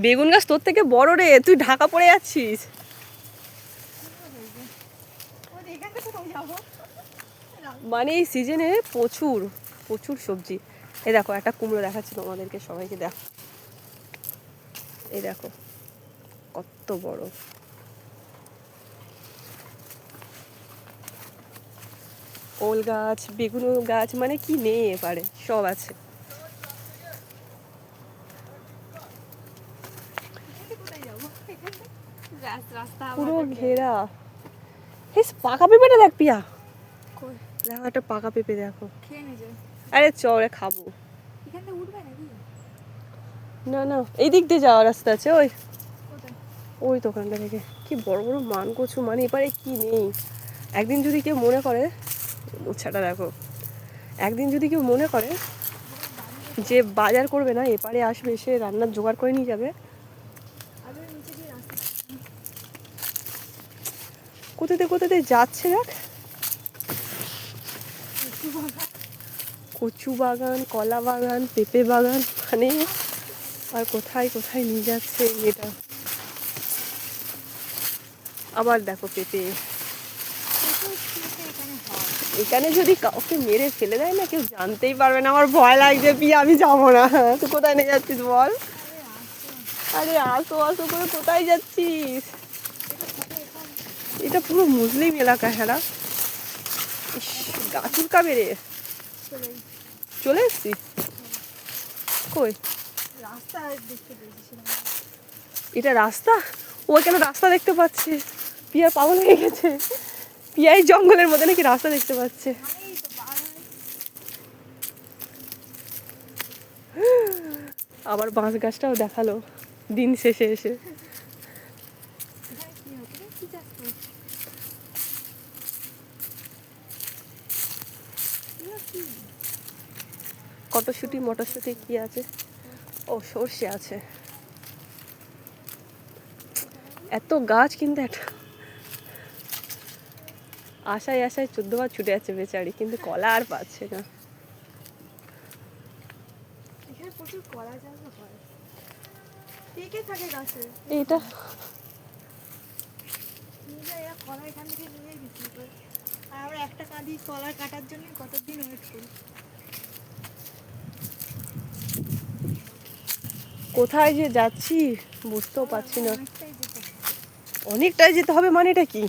বেগুন গাছ তোর থেকে বড় রে, তুই ঢাকা পড়ে যাচ্ছিস। মানে এই সিজনে প্রচুর প্রচুর সবজি। এই দেখো একটা কুমড়ো দেখাচ্ছি তোমাদেরকে, সবাইকে দেখো, এই দেখো কত বড়। ওল গাছ, বেগুন গাছ, মানে কি নেই এবারে, সব আছে। পুরো ঘেরা। পাকা পেঁপেটা দেখ পিয়া, দেখো একটা পাকা পেঁপে দেখো। আরে চলে খাবো। না না, এই দিক দিয়ে যাওয়ার রাস্তা আছে, ওই ওই দোকানটা থেকে। কি বড় বড় মান কচু, মানে এবারে কি নেই। একদিন যদি কেউ মনে করে, উচ্ছাটা দেখো, একদিন যদি কেউ মনে করে যে বাজার করবে না, এপারে আসবে, এসে রান্নার জোগাড় করে নিয়ে যাবে। কোথাতে কোথাতে যাচ্ছে দেখ, কচু বাগান, কলা বাগান, পেঁপে বাগান, মানে আর কোথায় কোথায় নিয়ে যাচ্ছে এটা। আবার দেখো পেঁপে, এখানে যদি কাউকে মেরে ফেলে দেয় না, কেউ জানতেই পারবে না। আমার ভয় লাগছে পিয়া, আমি যাবো না। তুই কোথায় নিয়ে যাচ্ছিস বল? আরে আসো আসো করে কোথায় যাচ্ছিস? এটা পুরো মুসলিম এলাকা। হ্যাঁ, গাছুর কাবে রে, চলে এসছি। কই এটা রাস্তা? ও কেন রাস্তা দেখতে পাচ্ছে? পিয়ার পাগল হয়ে গেছে। পিয়াই জঙ্গলের মধ্যে নাকি রাস্তা দেখতে পাচ্ছে। আবার বাঁশ গাছটাও দেখালো দিন শেষে এসে। কটশুটি মটরশুটি কি আছে? ও সর্ষে আছে। এত গাছ, কিন্তু একটা আশায় আশায় 14 বার ছুটে যাচ্ছে বেচারি, কিন্তু কলা আর পাচ্ছে না। এইটা কোথায় যে যাচ্ছি বুঝতেও পারছি না। অনেকটাই যেতে হবে, মানে এটা কি?